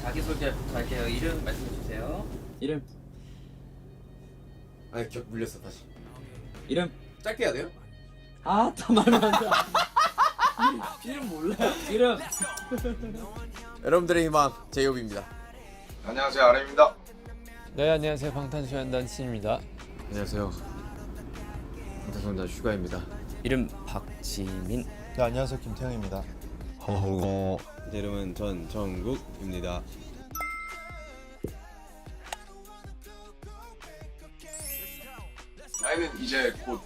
자기소개부터 할게요. 이름 말씀해 주세요. 이름. 아니 기억 물렸어 다시. 이름. 짧게 해야 돼요? 아, 다 말하면 안 돼. 이름 몰라요? 이름. 여러분들의 희망 제이홉입니다. 안녕하세요, 아레입니다. 네, 안녕하세요. 방탄소년단 신입니다. 안녕하세요. 방탄소년단 슈가입니다. 이름 박지민. 네, 안녕하세요. 김태형입니다. 제 이름은 전정국입니다. 나이는 이제 곧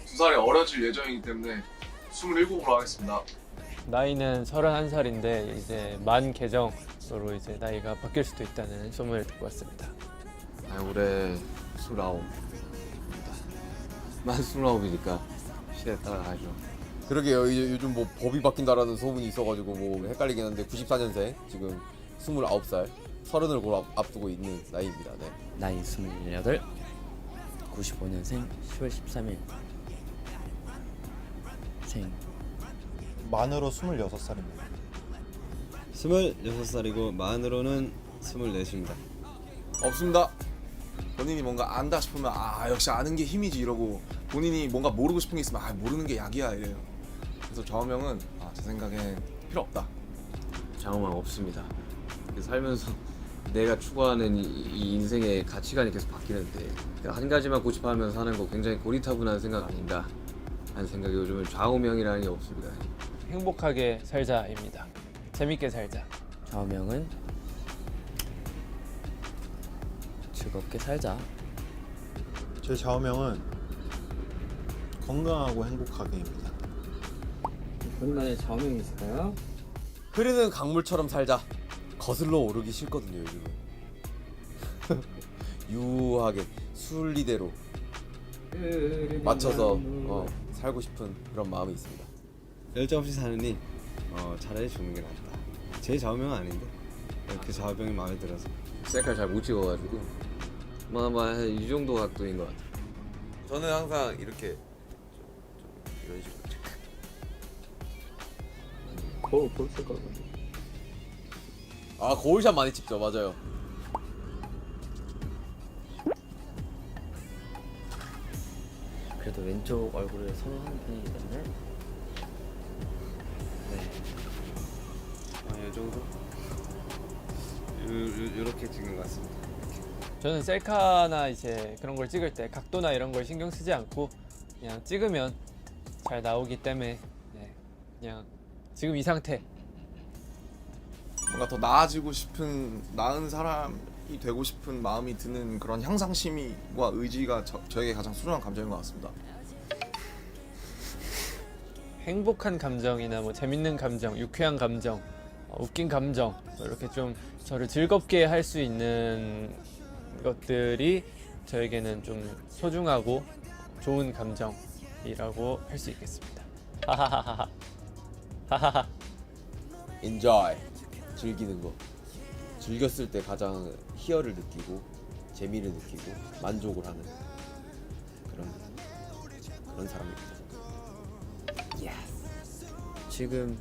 2살이 어려질 예정이기 때문에 27으로 하겠습니다. 나이는 31살인데 이제 만 계정으로 이제 나이가 바뀔 수도 있다는 소문을 듣고 왔습니다. 올해 29입니다. 만 29이니까 시대에 따라가죠. 그러게요. 이제 요즘 뭐 법이 바뀐다라는 소문이 있어가지고 뭐 헷갈리긴 한데 94년생 지금 29살 30을 곧 앞두고 있는 나이입니다. 네. 나이 28. 95년생 10월 13일 생. 만으로 26살입니다. 26살이고 만으로는 24입니다. 없습니다. 본인이 뭔가 안다 싶으면 역시 아는 게 힘이지 이러고 본인이 뭔가 모르고 싶은 게 있으면 모르는 게 약이야 이래요. 그래서 좌우명은 제 생각엔 필요 없다. 좌우명 없습니다. 살면서 내가 추구하는 이 인생의 가치관이 계속 바뀌는데 한 가지만 고집하면서 사는 거 굉장히 고리타분한 생각 아닌가 하는 생각이 요즘은 좌우명이라는 게 없습니다. 행복하게 살자입니다. 재밌게 살자. 좌우명은 즐겁게 살자. 제 좌우명은 건강하고 행복하게입니다. 본인만의 좌우명이 있을까요? 흐르는 강물처럼 살자. 거슬러 오르기 싫거든요 요즘은. 유하게 순리대로 맞춰서 살고 싶은 그런 마음이 있습니다. 열정 없이 사느니 차라리 죽는 게 낫다. 제 좌우명은 아닌데 그 좌우명이 마음에 들어서. 셀카를 잘 못 찍어가지고 아마 이 정도 각도인 것 같아요. 저는 항상 이렇게 이런 식으로 거울 쓸 거거든. 거울샷 많이 찍죠. 맞아요. 그래도 왼쪽 얼굴을 선호하는 편이기 때문에 이 정도? 이렇게 찍는 것 같습니다. 저는 셀카나 이제 그런 걸 찍을 때 각도나 이런 걸 신경 쓰지 않고 그냥 찍으면 잘 나오기 때문에 그냥 지금 이 상태. 뭔가 더 나아지고 싶은 나은 사람이 되고 싶은 마음이 드는 그런 향상심과 의지가 저에게 가장 소중한 감정인 것 같습니다. 행복한 감정이나 뭐 재밌는 감정, 유쾌한 감정, 웃긴 감정 이렇게 좀 저를 즐겁게 할 수 있는 것들이 저에게는 좀 소중하고 좋은 감정이라고 할 수 있겠습니다. 하하하하. 하하하. enjoy 즐기는 거. 즐겼을 때 가장 희열을 느끼고 재미를 느끼고 만족을 하는 그런 사람입니다. 지금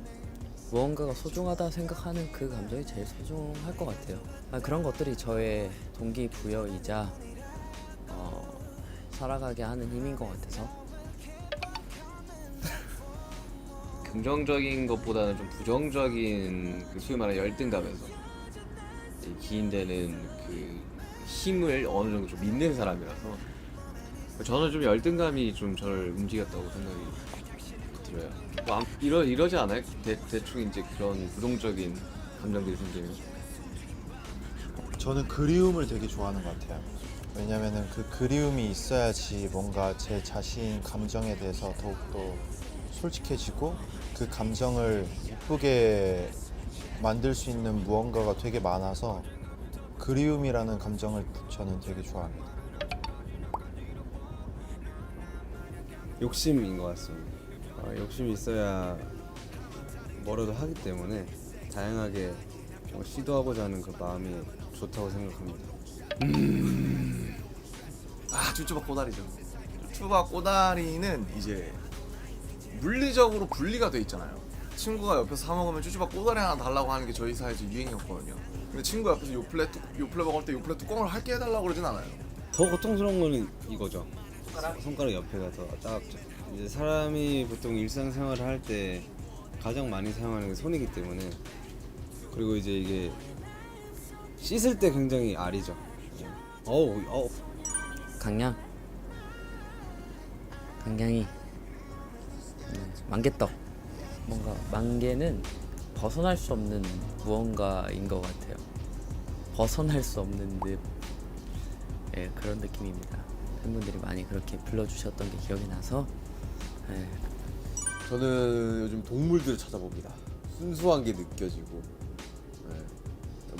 무언가가 소중하다 생각하는 그 감정이 제일 소중할 것 같아요. 그런 것들이 저의 동기부여이자 살아가게 하는 힘인 것 같아서. 긍정적인 것보다는 좀 부정적인 소위 말하는 열등감에서 기인되는 그 힘을 어느 정도 좀 믿는 사람이라서 저는 좀 열등감이 좀 저를 움직였다고 생각이 들어요. 이러지 않아요? 대충 이제 그런 부정적인 감정들이 생기면. 저는 그리움을 되게 좋아하는 것 같아요. 왜냐면은 그 그리움이 있어야지 뭔가 제 자신 감정에 대해서 더욱더 솔직해지고 그 감정을 이쁘게 만들 수 있는 무언가가 되게 많아서 그리움이라는 감정을 저는 되게 좋아합니다. 욕심인 것 같습니다. 욕심이 있어야 뭐라도 하기 때문에 다양하게 시도하고자 하는 그 마음이 좋다고 생각합니다. 쭈쭈바 꼬다리죠. 쭈쭈바 꼬다리는 이제 물리적으로 분리가 돼 있잖아요. 친구가 옆에서 사 먹으면 쭈쭈바 꼬다리 하나 달라고 하는 게 저희 사이에서 유행이었거든요. 근데 친구 옆에서 요플레 먹을 때 요플레 뚜껑을 할게 해달라고 그러진 않아요. 더 고통스러운 거는 이거죠. 손가락 옆에가 더 따갑죠. 이제 사람이 보통 일상생활을 할 때 가장 많이 사용하는 게 손이기 때문에, 그리고 이제 이게 씻을 때 굉장히 아리죠. 어우. 강량이 만개떡. 뭔가 만개는 벗어날 수 없는 무언가인 것 같아요. 벗어날 수 없는 듯, 예, 그런 느낌입니다. 팬분들이 많이 그렇게 불러주셨던 게 기억이 나서, 예. 저는 요즘 동물들을 찾아봅니다. 순수한 게 느껴지고, 네,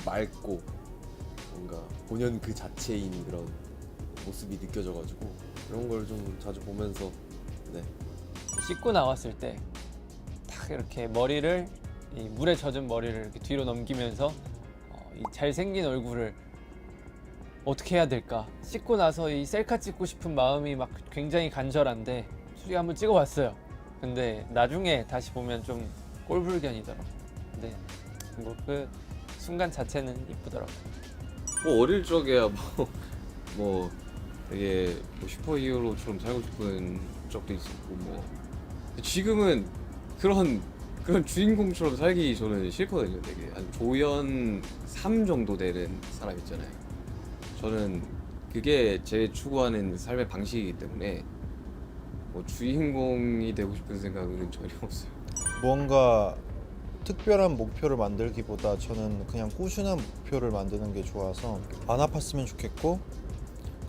맑고 뭔가 본연 그 자체인 그런 모습이 느껴져가지고 그런 걸 좀 자주 보면서, 네. 씻고 나왔을 때 딱 이렇게 머리를, 이 물에 젖은 머리를 이렇게 뒤로 넘기면서 이 잘생긴 얼굴을 어떻게 해야 될까? 씻고 나서 이 셀카 찍고 싶은 마음이 막 굉장히 간절한데 솔직히 한번 찍어봤어요. 근데 나중에 다시 보면 좀 꼴불견이더라고. 근데 뭐 그 순간 자체는 이쁘더라고. 뭐 어릴 적에야 뭐 되게 뭐 슈퍼히어로처럼 살고 싶은 적도 있었고, 뭐 지금은 그런 주인공처럼 살기 저는 싫거든요. 되게 한 조연 3 정도 되는 사람 있잖아요. 저는 그게 제 추구하는 삶의 방식이기 때문에 뭐 주인공이 되고 싶은 생각은 전혀 없어요. 뭔가 특별한 목표를 만들기보다 저는 그냥 꾸준한 목표를 만드는 게 좋아서 안 아팠으면 좋겠고,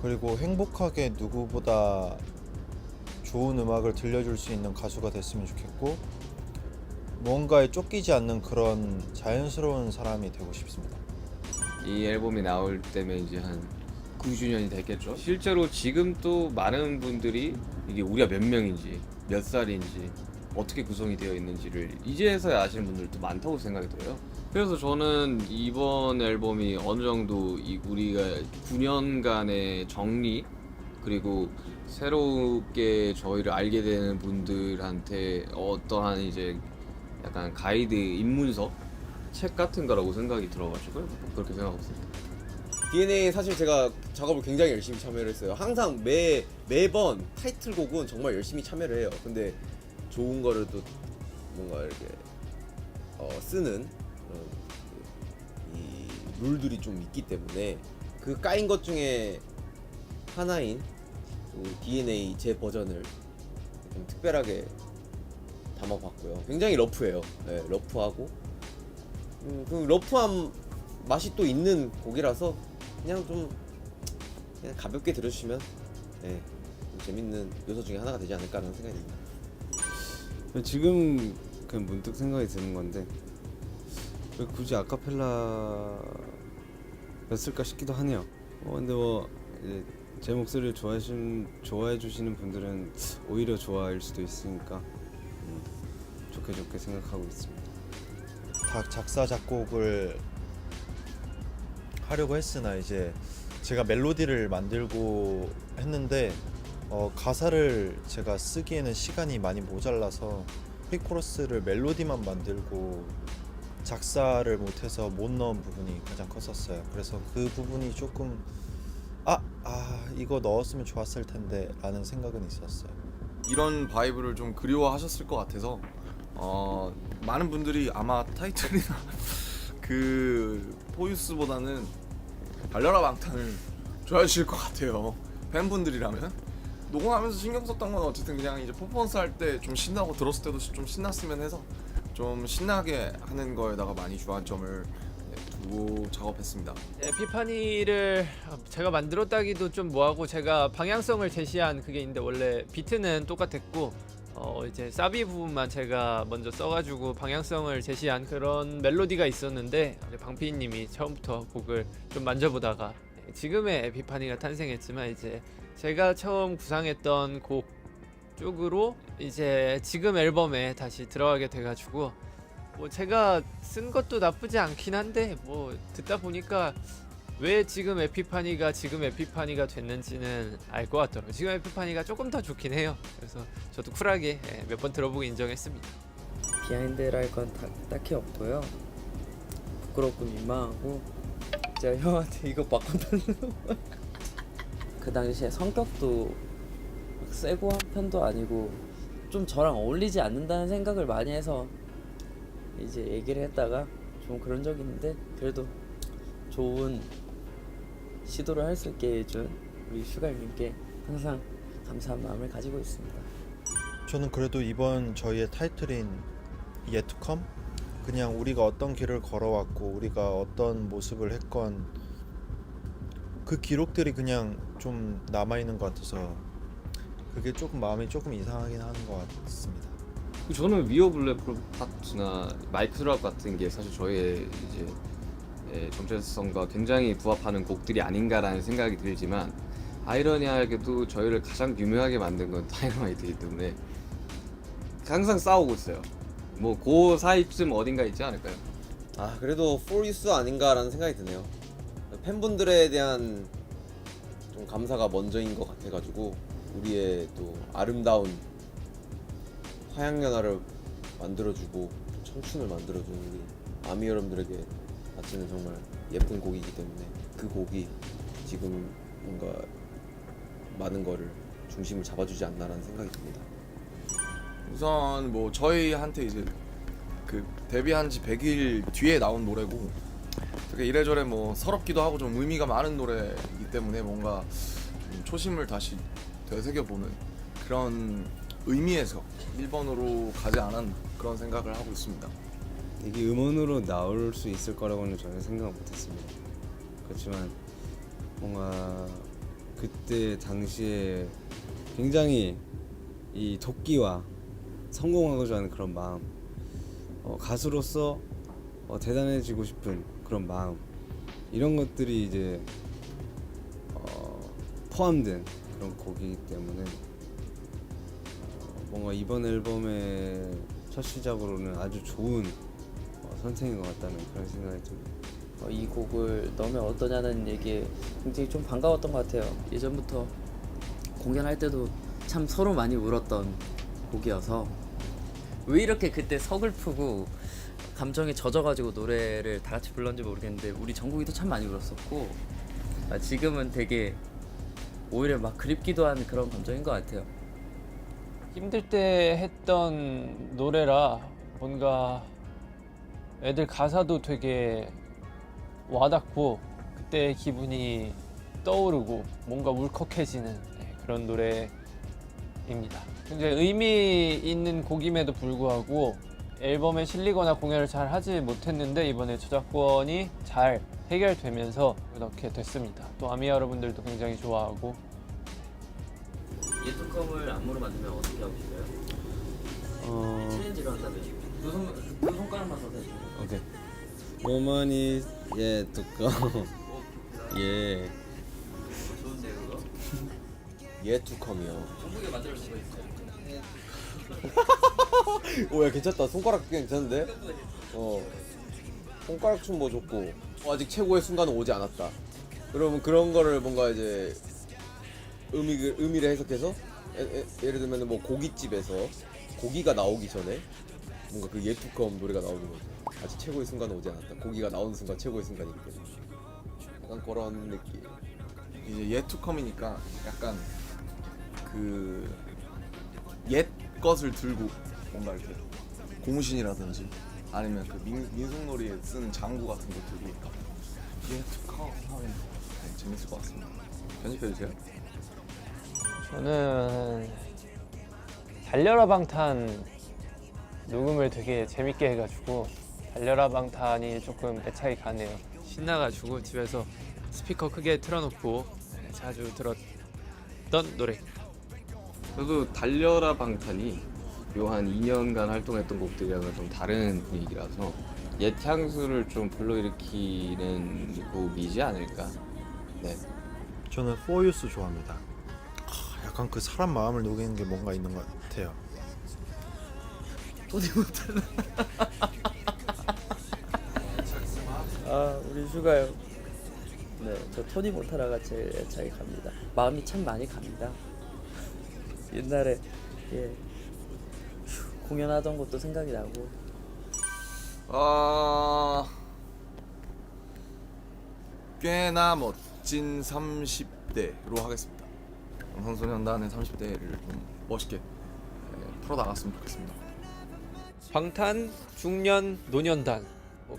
그리고 행복하게 누구보다 좋은 음악을 들려줄 수 있는 가수가 됐으면 좋겠고, 뭔가에 쫓기지 않는 그런 자연스러운 사람이 되고 싶습니다. 이 앨범이 나올 때면 이제 한 9주년이 됐겠죠. 실제로 지금 또 많은 분들이 이게 우리가 몇 명인지, 몇 살인지, 어떻게 구성이 되어 있는지를 이제서야 아시는 분들도 많다고 생각이 들어요. 그래서 저는 이번 앨범이 어느 정도 우리가 9년간의 정리, 그리고 새롭게 저희를 알게 되는 분들한테 어떠한 이제 약간 가이드 입문서 책 같은 거라고 생각이 들어가지고 그렇게 생각하고 있습니다. DNA 사실 제가 작업을 굉장히 열심히 참여를 했어요. 항상 매번 타이틀곡은 정말 열심히 참여를 해요. 근데 좋은 거를 또 뭔가 이렇게 쓰는 그런 이 룰들이 좀 있기 때문에 그 까인 것 중에 하나인 또 DNA 제 버전을 좀 특별하게 담아봤고요. 굉장히 러프해요. 네, 러프하고 그 러프한 맛이 또 있는 곡이라서 그냥 가볍게 들어주시면, 네, 좀 재밌는 요소 중에 하나가 되지 않을까라는 생각이 듭니다. 지금 그냥 문득 생각이 드는 건데 왜 굳이 아카펠라였을까 싶기도 하네요. 근데 뭐 이제 제 목소리를 좋아해 주시는 분들은 오히려 좋아할 수도 있으니까 좋게 생각하고 있습니다. 다 작사 작곡을 하려고 했으나 이제 제가 멜로디를 만들고 했는데 가사를 제가 쓰기에는 시간이 많이 모자라서 프리코러스를 멜로디만 만들고 작사를 못해서 못 넣은 부분이 가장 컸었어요. 그래서 그 부분이 조금 이거 넣었으면 좋았을 텐데 라는 생각은 있었어요. 이런 바이브를 좀 그리워하셨을 것 같아서 많은 분들이 아마 타이틀이나 그 포유스보다는 달려라 방탄을 좋아해 주실 것 같아요. 팬분들이라면. 녹음하면서 신경 썼던 건 어쨌든 그냥 이제 퍼포먼스 할 때 좀 신나고 들었을 때도 좀 신났으면 해서 좀 신나게 하는 거에다가 많이 주안점을 두고 작업했습니다. 에피파니를 제가 만들었다기도 좀 뭐하고, 제가 방향성을 제시한 그게 있는데 원래 비트는 똑같았고 이제 사비 부분만 제가 먼저 써가지고 방향성을 제시한 그런 멜로디가 있었는데, 방피디님이 처음부터 곡을 좀 만져보다가 지금의 에피파니가 탄생했지만 이제 제가 처음 구상했던 곡 쪽으로 이제 지금 앨범에 다시 들어가게 돼가지고, 뭐 제가 쓴 것도 나쁘지 않긴 한데 뭐 듣다 보니까 왜 지금 에피파니가 됐는지는 알 것 같더라고요. 지금 에피파니가 조금 더 좋긴 해요. 그래서 저도 쿨하게 몇 번 들어보고 인정했습니다. 비하인드랄 건 딱히 없고요. 부끄럽고 민망하고 제가 형한테 이거 바꿔달라고 그 당시에 성격도 막 세고 한 편도 아니고 좀 저랑 어울리지 않는다는 생각을 많이 해서 이제 얘기를 했다가 좀 그런 적이 있는데 그래도 좋은 시도를 할 수 있게 해준 우리 슈갈님께 항상 감사한 마음을 가지고 있습니다. 저는 그래도 이번 저희의 타이틀인 Yet to Come, 그냥 우리가 어떤 길을 걸어왔고 우리가 어떤 모습을 했건 그 기록들이 그냥 좀 남아있는 것 같아서 그게 조금 마음이 조금 이상하긴 하는 것 같습니다. 저는 위어 블랙 파트나 마이크 드랍 같은 게 사실 저의 이제 정체성과 굉장히 부합하는 곡들이 아닌가라는 생각이 들지만 아이러니하게도 저희를 가장 유명하게 만든 건 다이너마이트이기 때문에 항상 싸우고 있어요. 뭐 그 사이쯤 어딘가 있지 않을까요? 아 그래도 For You's 아닌가라는 생각이 드네요. 팬분들에 대한 좀 감사가 먼저인 것 같아가지고 우리의 또 아름다운 화양연화를 만들어주고 청춘을 만들어주는 우리 아미 여러분들에게 바치는 정말 예쁜 곡이기 때문에 그 곡이 지금 뭔가 많은 거를 중심을 잡아주지 않나라는 생각이 듭니다. 우선 뭐 저희한테 이제 그 데뷔한 지 100일 뒤에 나온 노래고 되게 이래저래 뭐 서럽기도 하고 좀 의미가 많은 노래이기 때문에 뭔가 좀 초심을 다시 되새겨보는 그런 의미에서 1번으로 가지 않은 그런 생각을 하고 있습니다. 이게 음원으로 나올 수 있을 거라고는 전혀 생각 못했습니다. 그렇지만 뭔가 그때 당시에 굉장히 이 도끼와 성공하고자 하는 그런 마음, 가수로서 대단해지고 싶은 그런 마음, 이런 것들이 이제 포함된 그런 곡이기 때문에 뭔가 이번 앨범의 첫 시작으로는 아주 좋은 선택인 것 같다는 그런 생각이 듭니다. 이 곡을 넣으면 어떠냐는 얘기에 굉장히 좀 반가웠던 것 같아요. 예전부터 공연할 때도 참 서로 많이 울었던 곡이어서 왜 이렇게 그때 서글프고 감정에 젖어가지고 노래를 다 같이 불렀는지 모르겠는데 우리 정국이도 참 많이 울었었고 지금은 되게 오히려 막 그립기도 한 그런 감정인 것 같아요. 힘들 때 했던 노래라 뭔가 애들 가사도 되게 와닿고 그때 기분이 떠오르고 뭔가 울컥해지는 그런 노래입니다. 굉장히 의미 있는 곡임에도 불구하고 앨범에 실리거나 공연을 잘 하지 못했는데 이번에 저작권이 잘 해결되면서 넣게 됐습니다. 또 아미 여러분들도 굉장히 좋아하고. 예투컴을 안무로 만들면 어떻게 하고 싶어요? 챌린지를 한다면 두 손가락만 써도 돼요. 오케이. Woman is yet to come. 예. 좋은데 그거? Yet to Come이요. 정국이 만들 수가 있어요. 오야 괜찮다. 손가락 괜찮은데? 손가락 춤 뭐 좋고 아직 최고의 순간은 오지 않았다. 그러면 그런 거를 뭔가 이제 의미를 해석해서 예를 들면 뭐 고깃집에서 고기가 나오기 전에 뭔가 그 Yet to Come 노래가 나오는 거죠. 아직 최고의 순간은 오지 않았다. 고기가 나오는 순간 최고의 순간이기 때문에 약간 그런 느낌. 이제 Yet to Come이니까 약간 그 옛 것을 들고 뭔가 이렇게 고무신이라든지 아니면 그 민속놀이에 쓰는 장구 같은 거 들고 Yet to Come 하면 재밌을 것 같습니다. 편집해주세요. 저는 달려라 방탄 녹음을 되게 재밌게 해가지고 달려라 방탄이 조금 애착이 가네요. 신나가지고 집에서 스피커 크게 틀어놓고 자주 들었던 노래. 저도 달려라 방탄이 요 한 2년간 활동했던 곡들이랑은 좀 다른 분위기라서 옛 향수를 좀 불러일으키는 곡이지 않을까. 네. 저는 For You's 좋아합니다. 약간 그 사람 마음을 녹이는 게 뭔가 있는 것 같아요. 토니 모타나. 우리 슈가요. 네, 저 토니 모타나가 제일 애착이 갑니다. 마음이 참 많이 갑니다. 옛날에 공연하던 것도 생각이 나고 꽤나 멋진 30대로 하겠습니다. 방탄소년단의 30대를 좀 멋있게 풀어나갔으면 좋겠습니다. 방탄 중년 노년단,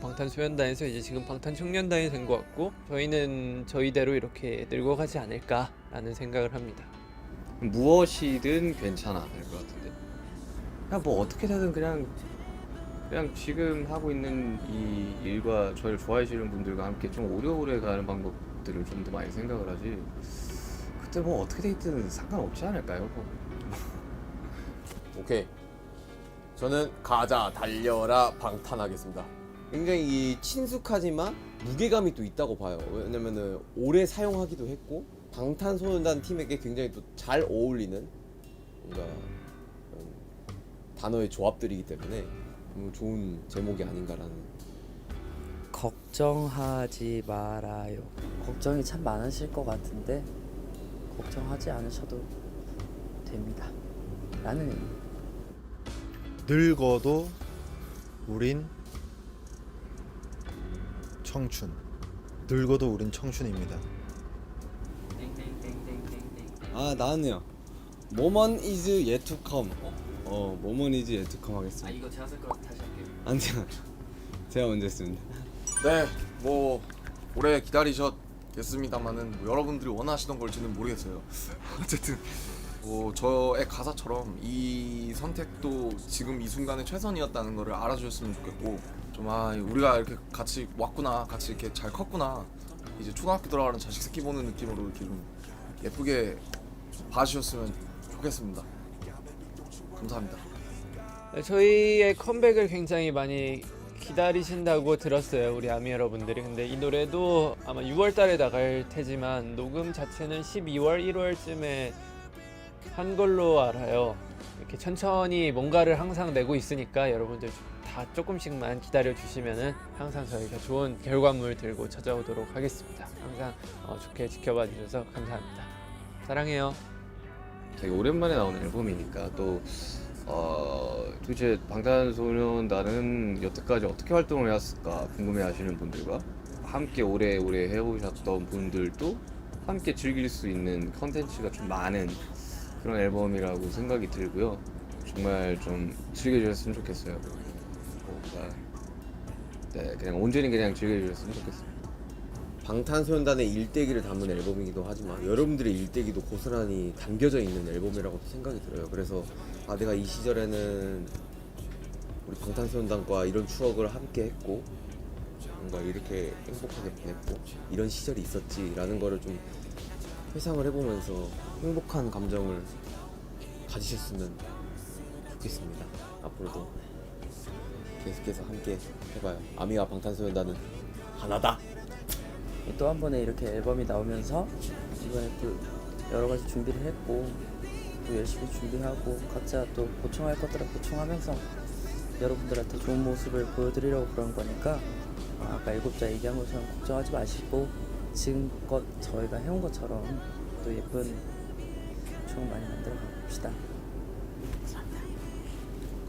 방탄소년단에서 이제 지금 방탄청년단이 된 것 같고, 저희는 저희대로 이렇게 늙어가지 않을까라는 생각을 합니다. 무엇이든 괜찮아 될 것 같은데. 그냥 뭐 어떻게든 그냥 지금 하고 있는 이 일과 저희를 좋아하시는 분들과 함께 좀 오래오래 가는 방법들을 좀 더 많이 생각을 하지. 그때 뭐 어떻게 됐든 상관없지 않을까요? 오케이. 저는 가자 달려라 방탄하겠습니다. 굉장히 친숙하지만 무게감이 또 있다고 봐요. 왜냐면은 오래 사용하기도 했고 방탄소년단 팀에게 굉장히 또 잘 어울리는 뭔가 그런 단어의 조합들이기 때문에 너무 좋은 제목이 아닌가라는. 걱정하지 말아요. 걱정이 참 많으실 것 같은데 걱정하지 않으셔도 됩니다. 라는 의미. 늙어도 우린 청춘. 늙어도 우린 청춘입니다. 아 나는요. moment is yet to come. moment is yet to come 하겠습니다. 이거 제가 쓸 거라서 다시 할게요. 아니요. 제가 먼저 했습니다. 네, 뭐 오래 기다리셨겠습니다만은 뭐 여러분들이 원하시던 걸지는 모르겠어요. 어쨌든 뭐 저의 가사처럼 이 선택도 지금 이 순간의 최선이었다는 거를 알아주셨으면 좋겠고, 좀 우리가 이렇게 같이 왔구나, 같이 이렇게 잘 컸구나, 이제 초등학교 들어가는 자식 새끼 보는 느낌으로 이렇게 좀 예쁘게 봐주셨으면 좋겠습니다. 감사합니다. 저희의 컴백을 굉장히 많이 기다리신다고 들었어요, 우리 아미 여러분들이. 근데 이 노래도 아마 6월 달에 나갈 테지만 녹음 자체는 12월, 1월쯤에 한 걸로 알아요. 이렇게 천천히 뭔가를 항상 내고 있으니까 여러분들 다 조금씩만 기다려 주시면은 항상 저희가 좋은 결과물 들고 찾아오도록 하겠습니다. 항상 좋게 지켜봐 주셔서 감사합니다. 사랑해요. 되게 오랜만에 나오는 앨범이니까 또 도대체 방탄소년단은 여태까지 어떻게 활동을 해왔을까 궁금해하시는 분들과 함께 오래오래 해오셨던 분들도 함께 즐길 수 있는 컨텐츠가 좀 많은 그런 앨범이라고 생각이 들고요. 정말 좀 즐겨주셨으면 좋겠어요. 뭔가 그냥 온전히 그냥 즐겨주셨으면 좋겠어요. 방탄소년단의 일대기를 담은 앨범이기도 하지만 여러분들의 일대기도 고스란히 담겨져 있는 앨범이라고 생각이 들어요. 그래서 내가 이 시절에는 우리 방탄소년단과 이런 추억을 함께 했고 뭔가 이렇게 행복하게 보냈고 이런 시절이 있었지라는 거를 좀 회상을 해보면서 행복한 감정을 가지셨으면 좋겠습니다. 앞으로도 계속해서 함께 해봐요. 아미와 방탄소년단은 하나다. 또 한 번에 이렇게 앨범이 나오면서 이번에 또 여러 가지 준비를 했고 또 열심히 준비하고 각자 또 보충할 것들을 보충하면서 여러분들한테 좋은 모습을 보여드리려고 그런 거니까 아까 7자 얘기한 것처럼 걱정하지 마시고 지금껏 저희가 해온 것처럼 또 예쁜 추억 많이 만들어 봅시다.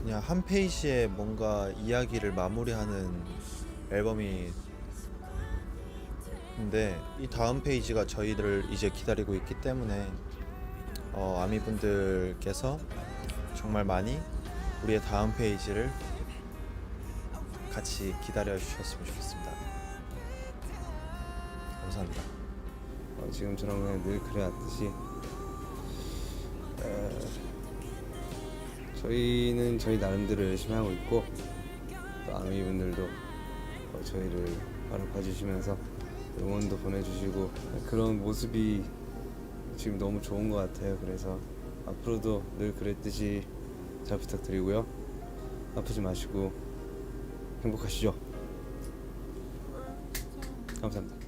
그냥 한 페이지에 뭔가 이야기를 마무리하는 앨범이 근데 이 다음 페이지가 저희들을 이제 기다리고 있기 때문에 아미분들께서 정말 많이 우리의 다음 페이지를 같이 기다려 주셨으면 좋겠습니다. 감사합니다. 지금처럼 그냥 늘 그래왔듯이 저희는 저희 나름대로 열심히 하고 있고 또 아미분들도 저희를 바로 봐주시면서 응원도 보내주시고 그런 모습이 지금 너무 좋은 것 같아요. 그래서 앞으로도 늘 그랬듯이 잘 부탁드리고요. 아프지 마시고 행복하시죠. 감사합니다.